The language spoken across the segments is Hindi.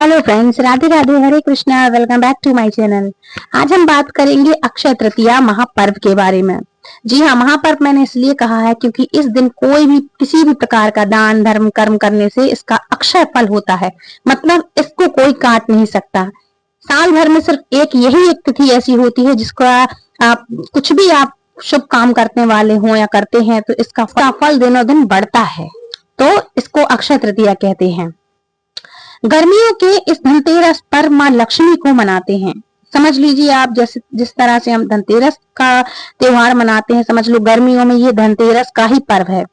Hello friends, Radhe Radhe, Hare Krishna. Welcome back to my channel. आज हम बात करेंगे अक्षय तृतीया महापर्व के बारे में। जी हाँ, महापर्व मैंने इसलिए कहा है क्योंकि इस दिन कोई भी किसी भी प्रकार का दान धर्म कर्म करने से इसका अक्षय फल होता है। मतलब इसको कोई काट नहीं सकता। साल भर में सिर्फ यही एक तिथि ऐसी होती है जिसका आप कुछ भी आप शुभ काम करने वाले हो या करते हैं तो इसका फल दिनों दिन बढ़ता है। तो इसको अक्षय तृतीया कहते हैं। गर्मियों के इस धनतेरस पर माँ लक्ष्मी को मनाते हैं। समझ लीजिए आप, जैसे जिस तरह से हम धनतेरस का त्योहार मनाते हैं, समझ लो गर्मियों में ये धनतेरस का ही पर्व है।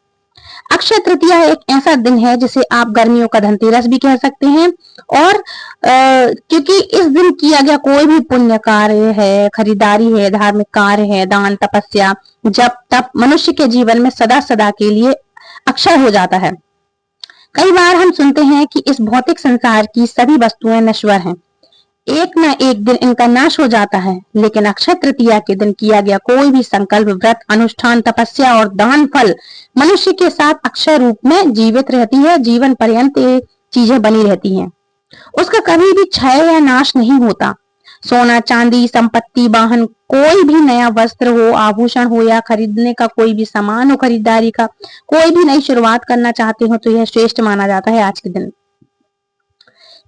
अक्षय तृतीया एक ऐसा दिन है जिसे आप गर्मियों का धनतेरस भी कह सकते हैं। और क्योंकि इस दिन किया गया कोई भी पुण्य कार्य है, खरीदारी है, धार्मिक कार्य है, दान तपस्या, जब तप मनुष्य के जीवन में सदा सदा के लिए अक्षय हो जाता है। कई बार हम सुनते हैं कि इस भौतिक संसार की सभी वस्तुएं नश्वर हैं, एक न एक दिन इनका नाश हो जाता है, लेकिन अक्षय तृतीया के दिन किया गया कोई भी संकल्प, व्रत, अनुष्ठान, तपस्या और दान फल मनुष्य के साथ अक्षय रूप में जीवित रहती है। जीवन पर्यंत ये चीजें बनी रहती हैं, उसका कभी भी क्षय या नाश नहीं होता। सोना चांदी संपत्ति वाहन, कोई भी नया वस्त्र हो, आभूषण हो या खरीदने का कोई भी सामान हो, खरीदारी का कोई भी नई शुरुआत करना चाहते हो तो यह श्रेष्ठ माना जाता है आज के दिन।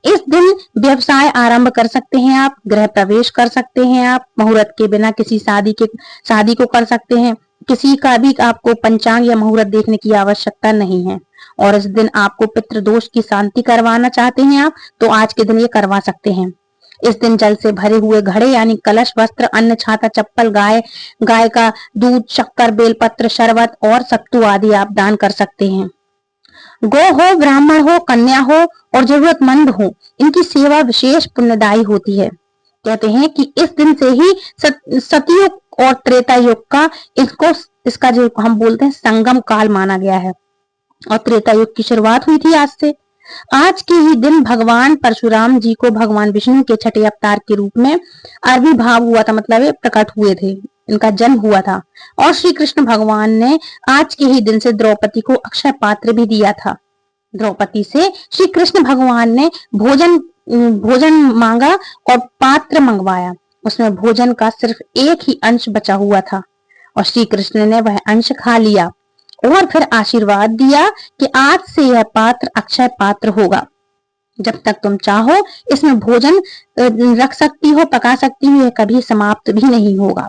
इस दिन व्यवसाय आरंभ कर सकते हैं आप, गृह प्रवेश कर सकते हैं आप, मुहूर्त के बिना किसी शादी को कर सकते हैं। किसी का भी आपको पंचांग या मुहूर्त देखने की आवश्यकता नहीं है। और इस दिन आपको पितृदोष की शांति करवाना चाहते हैं आप तो आज के दिन ये करवा सकते हैं। इस दिन जल से भरे हुए घड़े यानी कलश, वस्त्र, अन्न, छाता, चप्पल, गाय का दूध, शक्कर, बेलपत्र, शरबत और सत्तू आदि आप दान कर सकते हैं। गो हो, ब्राह्मण हो, कन्या हो और जरूरतमंद हो, इनकी सेवा विशेष पुण्यदायी होती है। कहते हैं कि इस दिन से ही सतयुग और त्रेता युग का इसका जो हम बोलते हैं संगम काल माना गया है और त्रेता युग की शुरुआत हुई थी आज से। आज के ही दिन भगवान परशुराम जी को भगवान विष्णु के छठे अवतार के रूप में आविर्भाव हुआ था, मतलब प्रकट हुए थे, इनका जन्म हुआ था। और श्री कृष्ण भगवान ने आज के ही दिन से द्रौपदी को अक्षय पात्र भी दिया था। द्रौपदी से श्री कृष्ण भगवान ने भोजन मांगा और पात्र मंगवाया। उसमें भोजन का सिर्फ एक ही अंश बचा हुआ था और श्री कृष्ण ने वह अंश खा लिया और फिर आशीर्वाद दिया कि आज से यह पात्र अक्षय पात्र होगा। जब तक तुम चाहो इसमें भोजन रख सकती हो, पका सकती हो, यह कभी समाप्त भी नहीं होगा।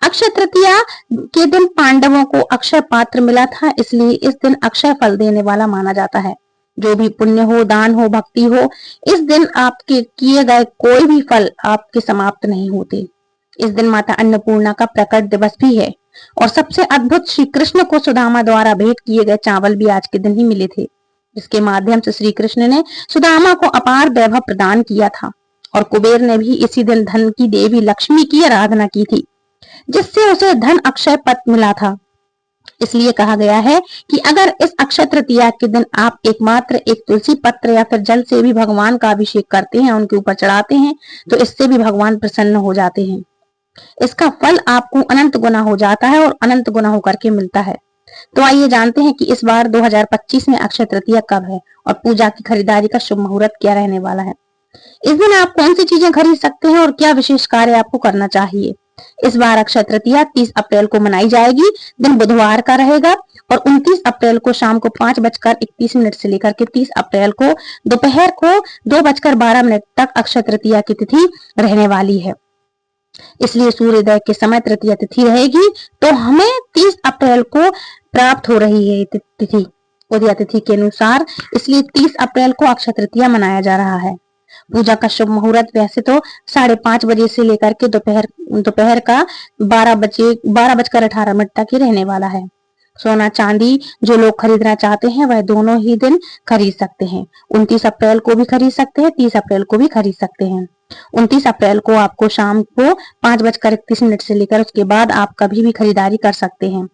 अक्षय तृतीया के दिन पांडवों को अक्षय पात्र मिला था, इसलिए इस दिन अक्षय फल देने वाला माना जाता है। जो भी पुण्य हो, दान हो, भक्ति हो, इस दिन आपके किए गए कोई भी फल आपके समाप्त नहीं होते। इस दिन माता अन्नपूर्णा का प्रकट दिवस भी है और सबसे अद्भुत श्री कृष्ण को सुदामा द्वारा भेंट किए गए चावल भी आज के दिन ही मिले थे, जिसके माध्यम से श्री कृष्ण ने सुदामा को अपार वैभव प्रदान किया था। और कुबेर ने भी इसी दिन धन की देवी लक्ष्मी की आराधना की थी, जिससे उसे धन अक्षय पद मिला था। इसलिए कहा गया है कि अगर इस अक्षय तृतीया के दिन आप एकमात्र एक तुलसी पत्र या फिर जल से भी भगवान का अभिषेक करते हैं, उनके ऊपर चढ़ाते हैं, तो इससे भी भगवान प्रसन्न हो जाते हैं। इसका फल आपको अनंत गुना हो जाता है और अनंत गुना होकर के मिलता है। तो आइए जानते हैं कि इस बार 2025 में अक्षय तृतीया कब है और पूजा की खरीदारी का शुभ मुहूर्त क्या रहने वाला है। इस दिन आप कौन सी चीजें खरीद सकते हैं और क्या विशेष कार्य आपको करना चाहिए। इस बार अक्षय तृतीया 30 अप्रैल को मनाई जाएगी। दिन बुधवार का रहेगा और 29 अप्रैल को शाम को 5:31 से लेकर के 30 अप्रैल को दोपहर को 2:12 तक अक्षय तृतीया की तिथि रहने वाली है। इसलिए सूर्योदय के समय तृतीया तिथि रहेगी, तो हमें 30 अप्रैल को प्राप्त हो रही है तिथि उदय तिथि के अनुसार, इसलिए 30 अप्रैल को अक्षय तृतीया मनाया जा रहा है। पूजा का शुभ मुहूर्त वैसे तो 5:30 बजे से लेकर के दोपहर का 12:18 तक ही रहने वाला है। सोना चांदी जो लोग खरीदना चाहते हैं वह दोनों ही दिन खरीद सकते हैं। 29 अप्रैल को भी खरीद सकते हैं, 30 अप्रैल को भी खरीद सकते हैं। 29 अप्रैल को आपको शाम को 5:31 से लेकर उसके बाद आप कभी भी खरीदारी कर सकते हैं।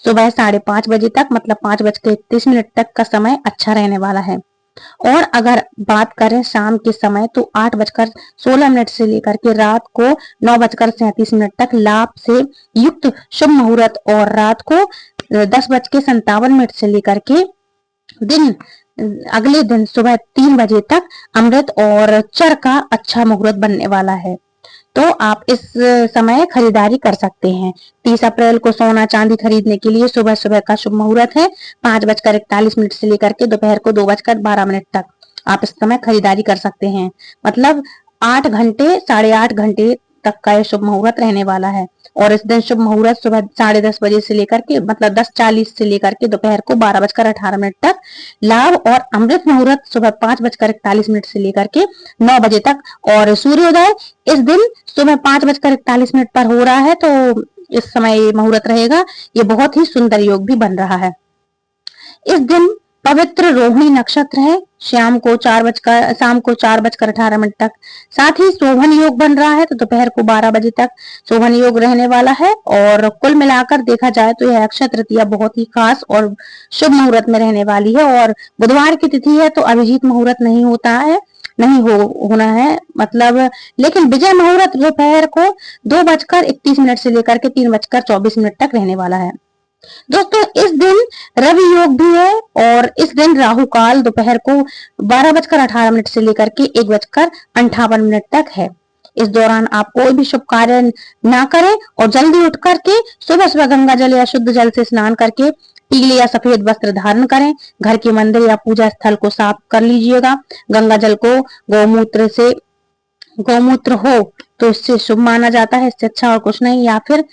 सुबह 5:30 बजे तक, मतलब 5:31 तक का समय अच्छा रहने वाला है। और अगर बात करें शाम के समय तो 8:16 से लेकर के रात को 9:37 तक लाभ से युक्त शुभ मुहूर्त और रात को 10:57 से लेकर के दिन अगले दिन सुबह 3 बजे तक अमृत और चर का अच्छा मुहूर्त बनने वाला है, तो आप इस समय खरीदारी कर सकते हैं। 30 अप्रैल को सोना चांदी खरीदने के लिए सुबह सुबह का शुभ मुहूर्त है। 5:41 से लेकर के दोपहर को 2:12 तक आप इस समय खरीदारी कर सकते हैं। मतलब 8 घंटे 8.5 घंटे तक का यह शुभ मुहूर्त रहने वाला है। और इस दिन शुभ मुहूर्त सुबह 10:30 बजे से लेकर के मतलब 10:40 से लेकर के दोपहर को 12:18 तक। लाभ और अमृत मुहूर्त सुबह 5:41 से लेकर के 9 बजे तक। और सूर्योदय इस दिन सुबह 5:41 पर हो रहा है, तो इस समय मुहूर्त रहेगा। ये बहुत ही सुंदर योग भी बन रहा है। इस दिन पवित्र रोहिणी नक्षत्र है, शाम को 4:18 तक। साथ ही शोभन योग बन रहा है, तो दोपहर को 12 बजे तक शोभन योग रहने वाला है। और कुल मिलाकर देखा जाए तो यह अक्षय तृतीया बहुत ही खास और शुभ मुहूर्त में रहने वाली है। और बुधवार की तिथि है, तो अभिजीत मुहूर्त नहीं होता है, नहीं होना है मतलब। लेकिन विजय मुहूर्त दोपहर को 2:31 से लेकर के 3:24 तक रहने वाला है। दोस्तों इस दिन रवि योग भी है, और इस दिन राहु काल दोपहर को 12:18 से लेकर के 1:58 तक है। इस दौरान आप कोई भी शुभ कार्य ना करें और जल्दी उठ करके सुबह सुबह गंगा जल या शुद्ध जल से स्नान करके पीले या सफेद वस्त्र धारण करें। घर के मंदिर या पूजा स्थल को साफ कर लीजिएगा। गंगा जल को गौमूत्र हो तो इससे शुभ माना जाता है, इससे अच्छा और कुछ नहीं। या फिर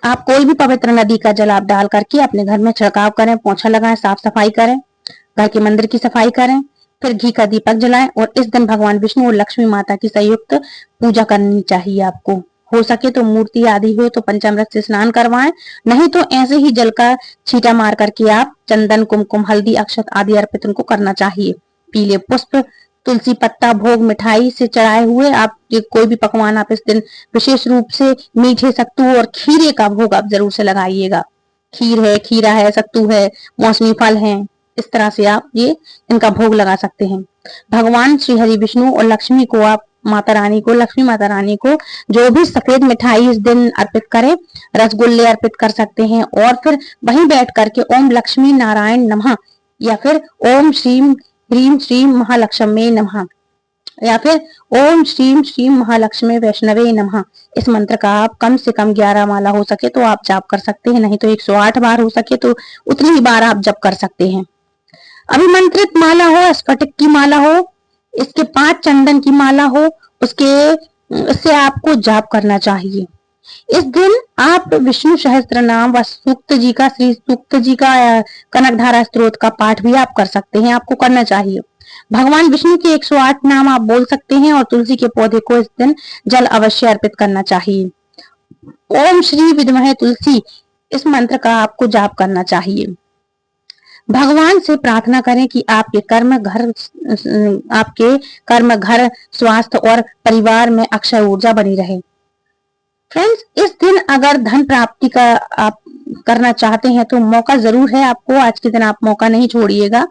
आप कोई भी पवित्र नदी का जल आप डाल करके अपने घर में छिड़काव करें, पोछा लगाएं, साफ सफाई करें, घर के मंदिर की सफाई करें, फिर घी का दीपक जलाएं। और इस दिन भगवान विष्णु और लक्ष्मी माता की संयुक्त पूजा करनी चाहिए आपको। हो सके तो मूर्ति आदि हो तो पंचामृत से स्नान करवाएं, नहीं तो ऐसे ही जल का छींटा मार करके आप चंदन, कुमकुम, हल्दी, अक्षत आदि अर्पित उनको करना चाहिए। पीले पुष्प, तुलसी पत्ता, भोग, मिठाई से चढ़ाए हुए आप कोई भी पकवान आप इस दिन विशेष रूप से मीठे, सत्तू और खीरे का भोग आप जरूर से लगाइएगा। खीर है, खीरा है, सत्तू है, मौसमी फल है, इस तरह से आप ये इनका भोग लगा सकते हैं। भगवान श्री हरि विष्णु और लक्ष्मी को आप लक्ष्मी माता रानी को जो भी सफेद मिठाई इस दिन अर्पित करें, रसगुल्ले अर्पित कर सकते हैं। और फिर वहीं बैठ करके ओम लक्ष्मी नारायण नमः, या फिर ओम श्रीम ह्रीम श्रीम महालक्ष्मी नमः, या फिर ओम श्रीम श्रीम महालक्ष्मी वैष्णवे नमः, इस मंत्र का आप कम से कम 11 माला हो सके तो आप जाप कर सकते हैं, नहीं तो 108 बार हो सके तो उतनी ही बार आप जप कर सकते हैं। अभिमंत्रित माला हो, स्फटिक की माला हो, इसके 5 चंदन की माला हो, इससे आपको जाप करना चाहिए। इस दिन आप विष्णु सहस्त्र नाम व सूक्त जी का श्री सूक्त जी का कनकधारा स्त्रोत का पाठ भी आप कर सकते हैं, आपको करना चाहिए। भगवान विष्णु के 108 नाम आप बोल सकते हैं। और तुलसी के पौधे को इस दिन जल अवश्य अर्पित करना चाहिए। ओम श्री विद्महे तुलसी, इस मंत्र का आपको जाप करना चाहिए। भगवान से प्रार्थना करें कि आपके कर्म, घर, स्वास्थ्य और परिवार में अक्षय ऊर्जा बनी रहे। फ्रेंड्स इस दिन अगर धन प्राप्ति का आप करना चाहते हैं तो मौका जरूर है आपको, आज के दिन आप मौका नहीं छोड़िएगा।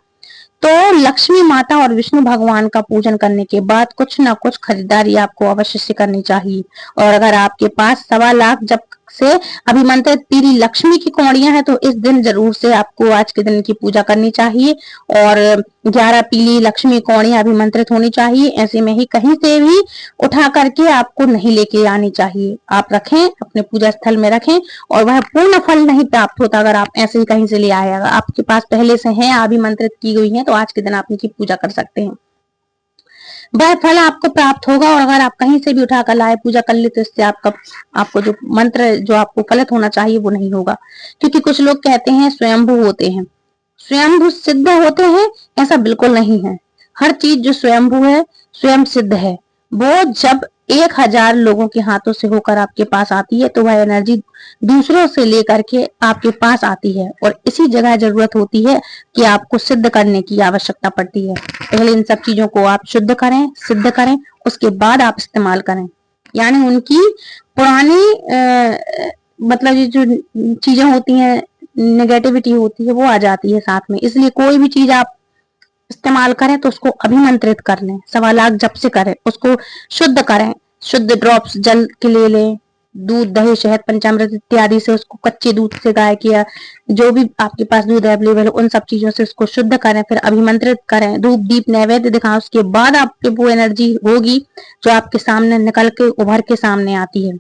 तो लक्ष्मी माता और विष्णु भगवान का पूजन करने के बाद कुछ ना कुछ खरीदारी आपको अवश्य से करनी चाहिए। और अगर आपके पास 1.25 लाख जब से अभिमंत्रित पीली लक्ष्मी की कौड़ियां हैं तो इस दिन जरूर से आपको आज के दिन की पूजा करनी चाहिए। और 11 पीली लक्ष्मी कौड़ियां अभिमंत्रित होनी चाहिए। ऐसे में ही कहीं से भी उठा करके आपको नहीं लेके आनी चाहिए, आप रखें, अपने पूजा स्थल में रखें। और वह पूर्ण फल नहीं प्राप्त होता अगर आप ऐसे ही कहीं से ले आएगा। आपके पास पहले से है, अभिमंत्रित की गई है, तो आज के दिन आप इनकी पूजा कर सकते हैं, वह फल आपको प्राप्त होगा। और अगर आप कहीं से भी उठाकर लाए, पूजा कर ले, तो इससे आपको जो मंत्र जो आपको फलित होना चाहिए वो नहीं होगा। क्योंकि कुछ लोग कहते हैं स्वयंभू होते हैं, स्वयंभू सिद्ध होते हैं, ऐसा बिल्कुल नहीं है। हर चीज जो स्वयंभू है, स्वयं सिद्ध है। वो जब 1000 लोगों के हाथों से होकर आपके पास आती है तो वह एनर्जी दूसरों से लेकर के आपके पास आती है। और इसी जगह जरूरत होती है कि आपको सिद्ध करने की आवश्यकता पड़ती है। पहले इन सब चीजों को आप शुद्ध करें, सिद्ध करें, उसके बाद आप इस्तेमाल करें। यानी उनकी पुरानी मतलब ये जो चीजें होती हैं, नेगेटिविटी होती है, वो आ जाती है साथ में। इसलिए कोई भी चीज आप इस्तेमाल करें तो उसको अभिमंत्रित कर लें, 1.25 लाख जप से करें, उसको शुद्ध करें, शुद्ध ड्रॉप्स जल के ले लें, दूध, दही, शहद, पंचामृत इत्यादि से उसको, कच्चे दूध से गाय किया, जो भी आपके पास दूध अवेलेबल है उन सब चीजों से उसको शुद्ध करें, फिर अभिमंत्रित करें, धूप दीप नैवेद्य दिखाएं, उसके बाद आपकी वो एनर्जी होगी जो आपके सामने निकल के उभर के सामने आती है।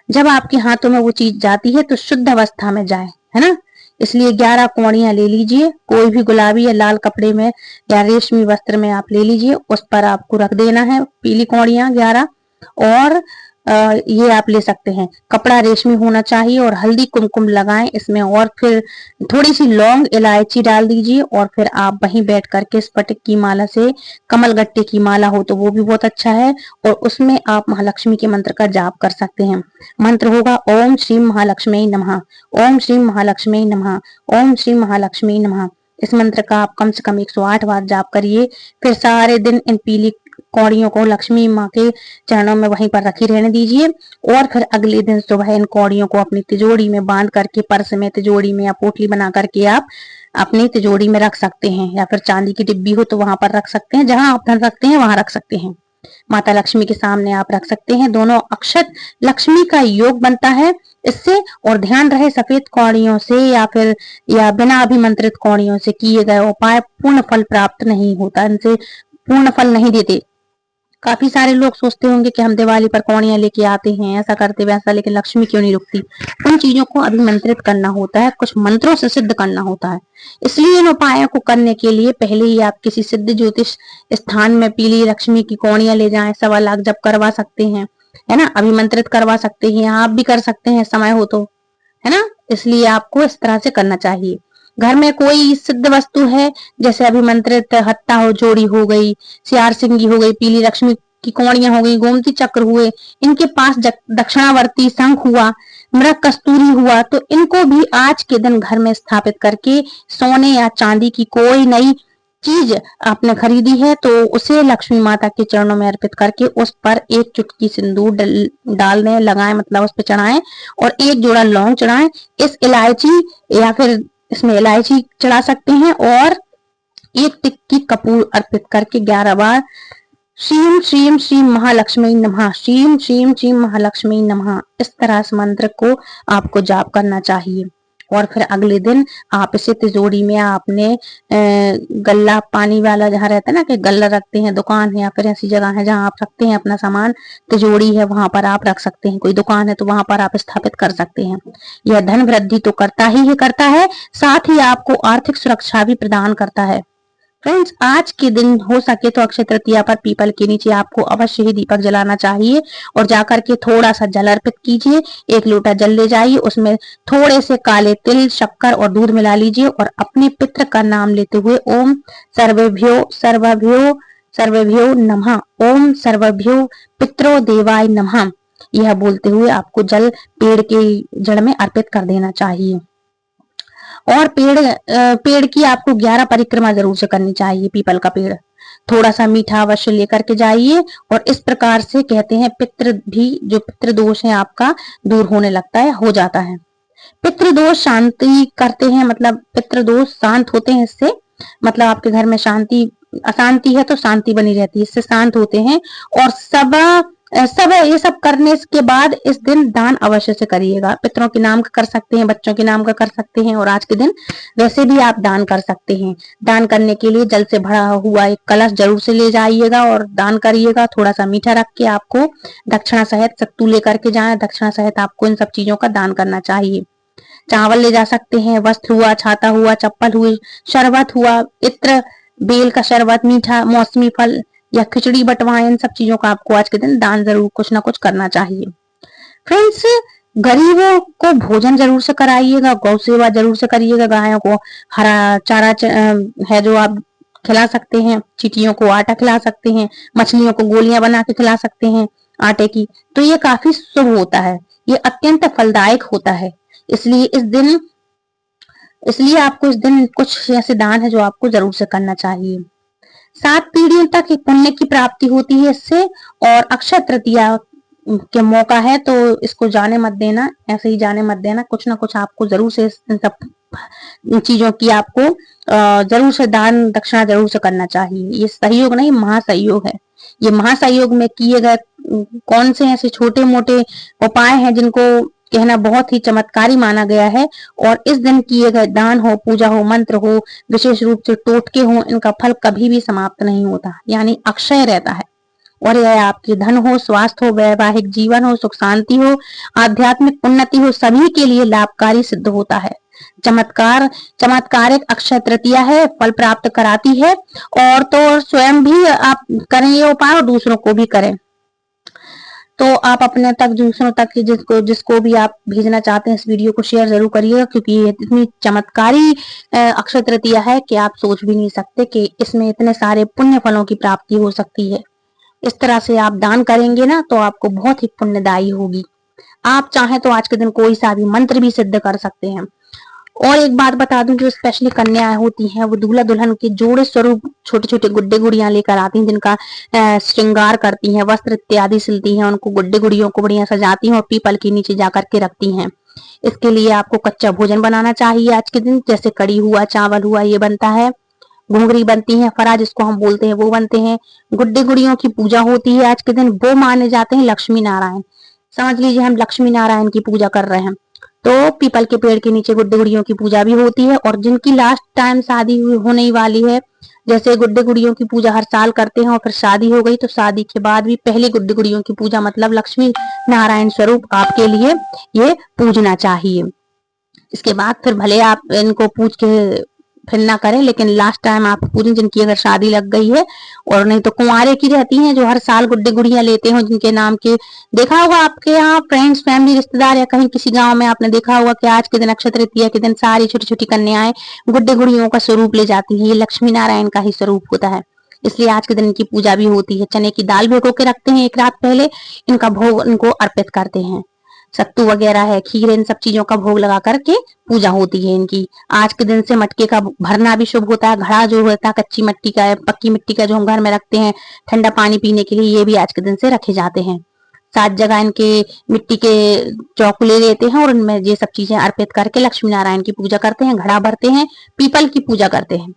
जब आपके हाथों में वो चीज जाती है तो शुद्ध अवस्था में जाए, है ना। इसलिए 11 कौड़ियां ले लीजिए, कोई भी गुलाबी या लाल कपड़े में या रेशमी वस्त्र में आप ले लीजिए, उस पर आपको रख देना है पीली कौड़ियां 11। और ये आप ले सकते हैं, कपड़ा रेशमी होना चाहिए और हल्दी कुमकुम लगाएं इसमें, और फिर थोड़ी सी लौंग इलायची डाल दीजिए, और फिर आप वहीं बैठ करके स्फटिक की माला से, कमल गट्टे की माला हो तो वो भी बहुत अच्छा है, और उसमें आप महालक्ष्मी के मंत्र का जाप कर सकते हैं। मंत्र होगा ओम श्री महालक्ष्मी नमः, ओम श्री महालक्ष्मी नमः, ओम श्री महालक्ष्मी नमः। इस मंत्र का आप कम से कम 108 बार जाप करिए। फिर सारे दिन इन पीली कौड़ियों को लक्ष्मी माँ के चरणों में वहीं पर रखी रहने दीजिए, और फिर अगले दिन सुबह इन कौड़ियों को अपनी तिजोरी में बांध करके, पर्स में, तिजोरी में या पोटली बना करके आप अपनी तिजोरी में रख सकते हैं, या फिर चांदी की डिब्बी हो तो वहां पर रख सकते हैं, जहां आप धन रखते हैं वहां रख सकते हैं। माता लक्ष्मी के सामने आप रख सकते हैं। दोनों अक्षत लक्ष्मी का योग बनता है इससे। और ध्यान रहे, सफेद कौड़ियों से या बिना अभिमंत्रित कौड़ियों से किए गए उपाय पूर्ण फल प्राप्त नहीं होता, इनसे पूर्ण फल नहीं देते। काफी सारे लोग सोचते होंगे कि हम दिवाली पर कौड़ियां लेके आते हैं, ऐसा करते वैसा, लेकिन लक्ष्मी क्यों नहीं रुकती। उन चीजों को अभिमंत्रित करना होता है, कुछ मंत्रों से सिद्ध करना होता है। इसलिए इन उपायों को करने के लिए पहले ही आप किसी सिद्ध ज्योतिष स्थान में पीली लक्ष्मी की कौड़ियां ले जाएं, 1.25 लाख जप करवा सकते हैं, है ना, अभिमंत्रित करवा सकते हैं, आप भी कर सकते हैं समय हो तो, है ना। इसलिए आपको इस तरह से करना चाहिए। घर में कोई सिद्ध वस्तु है, जैसे अभिमंत्रित हत्ता हो, जोड़ी हो गई, सियार सिंगी हो गई, पीली लक्ष्मी की कौड़ियां हो गई, गोमती चक्र हुए, इनके पास दक्षिणावर्ती शंख हुआ, मृग कस्तूरी हुआ, तो इनको भी आज के दिन घर में स्थापित करके, सोने या चांदी की कोई नई चीज आपने खरीदी है तो उसे लक्ष्मी माता के चरणों में अर्पित करके उस पर एक चुटकी सिंदूर डाल दें, लगाएं, मतलब उस पर चढ़ाएं, और एक जोड़ा लौंग चढ़ाएं। इस इलायची या फिर इसमें इलायची चढ़ा सकते हैं, और एक टिक्की कपूर अर्पित करके 11 बार श्रीम श्रीम श्रीम महालक्ष्मी नमः, श्रीम श्रीम श्रीम महालक्ष्मी नमः, इस तरह इस मंत्र को आपको जाप करना चाहिए। और फिर अगले दिन आप इसे तिजोरी में आपने गल्ला पानी वाला जहाँ रहता है ना, कि गल्ला रखते हैं, दुकान है या फिर ऐसी जगह है जहाँ आप रखते हैं अपना सामान, तिजोरी है वहां पर आप रख सकते हैं, कोई दुकान है तो वहां पर आप स्थापित कर सकते हैं। यह धन वृद्धि तो करता ही करता है, साथ ही आपको आर्थिक सुरक्षा भी प्रदान करता है। फ्रेंड्स, आज के दिन हो सके तो अक्षय तृतीया पर पीपल के नीचे आपको अवश्य ही दीपक जलाना चाहिए, और जाकर के थोड़ा सा जल अर्पित कीजिए। 1 लोटा जल ले जाइए, उसमें थोड़े से काले तिल, शक्कर और दूध मिला लीजिए, और अपने पितृ का नाम लेते हुए ओम सर्वेभ्यो सर्वभ्यो सर्वेभ्यो नमः, ओम सर्वभ्यो पितरो देवाय नमः, यह बोलते हुए आपको जल पेड़ के जड़ में अर्पित कर देना चाहिए। और पेड़ की आपको 11 परिक्रमा जरूर से करनी चाहिए। पीपल का पेड़ थोड़ा सा मीठा अवश्य लेकर के जाइए, और इस प्रकार से कहते हैं पितृ भी, जो पितृ दोष है आपका दूर होने लगता है, हो जाता है। पितृ दोष शांति करते हैं, मतलब पितृ दोष शांत होते हैं इससे, मतलब आपके घर में शांति अशांति है तो शांति बनी रहती है, इससे शांत होते हैं। और सब ये सब करने के बाद इस दिन दान अवश्य से करिएगा। पितरों के नाम का कर सकते हैं, बच्चों के नाम का कर सकते हैं, और आज के दिन वैसे भी आप दान कर सकते हैं। दान करने के लिए जल से भरा हुआ एक कलश जरूर से ले जाइएगा और दान करिएगा। थोड़ा सा मीठा रख के आपको दक्षिणा सहित सत्तू लेकर के जाए, दक्षिणा सहित आपको इन सब चीजों का दान करना चाहिए। चावल ले जा सकते हैं, वस्त्र हुआ, छाता हुआ, चप्पल हुई, शरबत हुआ, इत्र, बेल का शरबत, मीठा मौसमी फल या खिचड़ी बंटवाएं, इन सब चीजों का आपको आज के दिन दान जरूर कुछ ना कुछ करना चाहिए। फ्रेंड्स, गरीबों को भोजन जरूर से कराइएगा, गौ सेवा जरूर से करिएगा, गायों को हरा चारा है जो आप खिला सकते हैं, चींटियों को आटा खिला सकते हैं, मछलियों को गोलियां बना के खिला सकते हैं आटे की, तो ये काफी शुभ होता है, ये अत्यंत फलदायक होता है। इसलिए आपको इस दिन कुछ ऐसे दान है जो आपको जरूर से करना चाहिए। 7 पीढ़ियों तक एक पुण्य की प्राप्ति होती है इससे, और अक्षय तृतीया के मौका है तो इसको जाने मत देना, ऐसे ही जाने मत देना, कुछ ना कुछ आपको जरूर से इन सब चीजों की आपको जरूर से दान दक्षिणा जरूर से करना चाहिए। ये सहयोग नहीं, महासहयोग है। ये महासहयोग में किए गए कौन से ऐसे छोटे मोटे उपाय हैं जिनको कहना बहुत ही चमत्कारी माना गया है। और इस दिन किए गए दान हो, पूजा हो, मंत्र हो, विशेष रूप से टोटके हो, इनका फल कभी भी समाप्त नहीं होता, यानी अक्षय रहता है। और यह आपके धन हो, स्वास्थ्य हो, वैवाहिक जीवन हो, सुख शांति हो, आध्यात्मिक उन्नति हो, सभी के लिए लाभकारी सिद्ध होता है। चमत्कारिक अक्षय तृतीया है, फल प्राप्त कराती है। और तो स्वयं भी आप करें ये उपाय और दूसरों को भी करें। तो आप अपने तक, दूसरों तक, जिसको भी आप भेजना चाहते हैं इस वीडियो को शेयर जरूर करिएगा, क्योंकि ये इतनी चमत्कारी अक्षय तृतीया है कि आप सोच भी नहीं सकते कि इसमें इतने सारे पुण्य फलों की प्राप्ति हो सकती है। इस तरह से आप दान करेंगे ना तो आपको बहुत ही पुण्यदायी होगी। आप चाहें तो आज के दिन कोई सा भी मंत्र भी सिद्ध कर सकते हैं। और एक बात बता दूं, जो स्पेशली कन्याएं होती हैं वो दूल्हा दुल्हन के जोड़े स्वरूप छोटे छोटे गुड्डे गुड़ियां लेकर आती हैं, जिनका श्रृंगार करती हैं, वस्त्र इत्यादि सिलती हैं, उनको गुड्डे गुड़ियों को बढ़िया सजाती हैं और पीपल के नीचे जाकर के रखती हैं। इसके लिए आपको कच्चा भोजन बनाना चाहिए आज के दिन, जैसे कड़ी हुआ, चावल हुआ, ये बनता है। घुंगरी बनती है, फरा जिसको हम बोलते हैं वो बनते हैं। गुड्डे गुड़ियों की पूजा होती है आज के दिन, वो माने जाते हैं लक्ष्मी नारायण। समझ लीजिए हम लक्ष्मी नारायण की पूजा कर रहे हैं। तो पीपल के पेड़ के नीचे गुड्डे गुड़ियों की पूजा भी होती है। और जिनकी लास्ट टाइम शादी होने वाली है, जैसे गुड्डे गुड़ियों की पूजा हर साल करते हैं और फिर शादी हो गई तो शादी के बाद भी पहले गुड्डे गुड़ियों की पूजा, मतलब लक्ष्मी नारायण स्वरूप आपके लिए ये पूजना चाहिए। इसके बाद फिर भले आप इनको पूज के फिर ना करें, लेकिन लास्ट टाइम आप पूरी, जिनकी अगर शादी लग गई है, और नहीं तो कुंवारे की रहती हैं जो हर साल गुड्डे गुड़ियां लेते हैं, जिनके नाम के देखा होगा आपके यहाँ फ्रेंड्स, फैमिली, रिश्तेदार या कहीं किसी गांव में आपने देखा होगा कि आज के दिन अक्षय तृतीया के दिन सारी छोटी छोटी कन्याएं गुड्डे गुड़ियों का स्वरूप ले जाती हैं। ये लक्ष्मी नारायण का ही स्वरूप होता है, इसलिए आज के दिन इनकी पूजा भी होती है। चने की दाल भिगो के रखते हैं एक रात पहले, इनका भोग इनको अर्पित करते हैं। सत्तू वगैरह है, खीर, इन सब चीजों का भोग लगा करके पूजा होती है इनकी। आज के दिन से मटके का भरना भी शुभ होता है। घड़ा जो होता है कच्ची मिट्टी का, पक्की मिट्टी का, जो हम घर में रखते हैं ठंडा पानी पीने के लिए, ये भी आज के दिन से रखे जाते हैं। 7 जगह इनके मिट्टी के चौकुले लेते हैं और उनमें ये सब चीजें अर्पित करके लक्ष्मी नारायण की पूजा करते हैं, घड़ा भरते हैं, पीपल की पूजा करते हैं।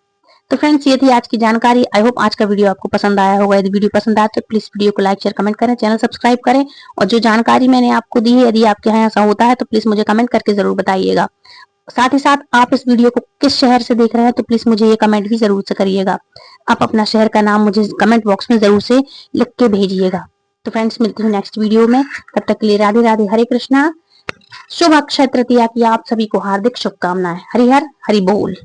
तो फ्रेंड्स, ये थी आज की जानकारी। आई होप आज का वीडियो आपको पसंद आया होगा। यदि वीडियो पसंद आए तो प्लीज वीडियो को लाइक, शेयर, कमेंट करें, चैनल सब्सक्राइब करें। और जो जानकारी मैंने आपको दी है, यदि आपके यहाँ ऐसा होता है तो प्लीज मुझे कमेंट करके जरूर बताइएगा। साथ ही साथ आप इस वीडियो को किस शहर से देख रहे हैं तो प्लीज मुझे ये कमेंट भी जरूर से करिएगा। आप अपना शहर का नाम मुझे कमेंट बॉक्स में जरूर से लिख के भेजिएगा। तो फ्रेंड्स, मिलती हूँ नेक्स्ट वीडियो में। तब तक के लिए राधे राधे, हरे कृष्णा। शुभ अक्षय तृतीया की आप सभी को हार्दिक शुभकामनाएं। हरि हर हरि बोल।